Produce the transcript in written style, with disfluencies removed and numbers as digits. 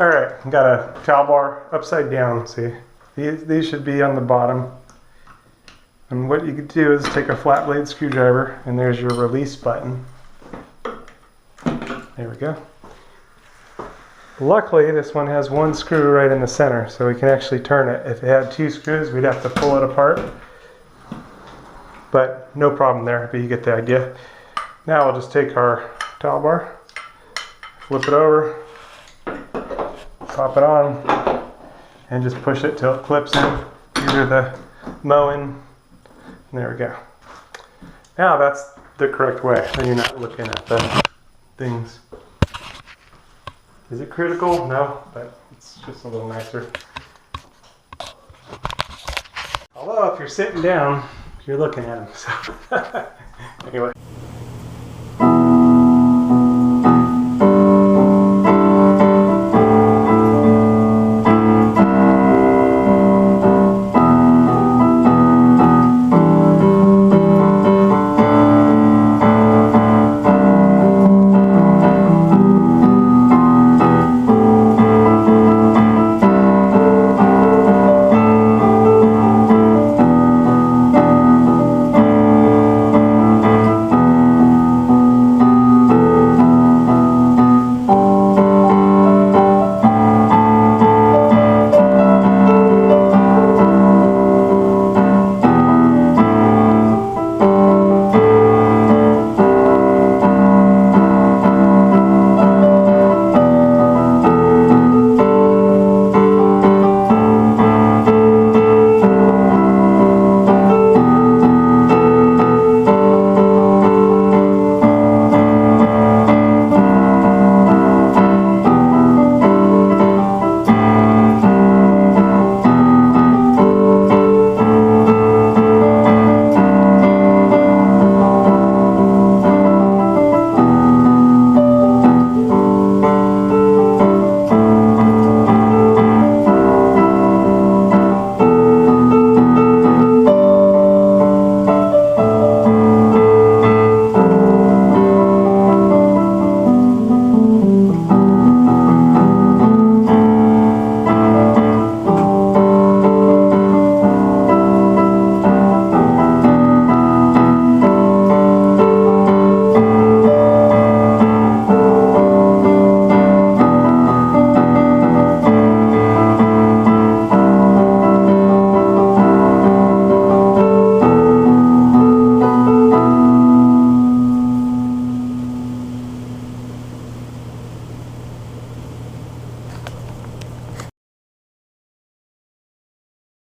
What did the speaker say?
Alright, got a towel bar upside down, see? These should be on the bottom. And what you could do is take a flat blade screwdriver, and there's your release button. There we go. Luckily, this one has one screw right in the center, so we can actually turn it. If it had two screws, we'd have to pull it apart. But no problem there, but you get the idea. Now we'll just take our towel bar, flip it over, pop it on, and just push it till it clips in. Either the Moen. There we go. Now that's the correct way, so you're not looking at the things. Is it critical? No, but it's just a little nicer. Although if you're sitting down, you're looking at them. So anyway.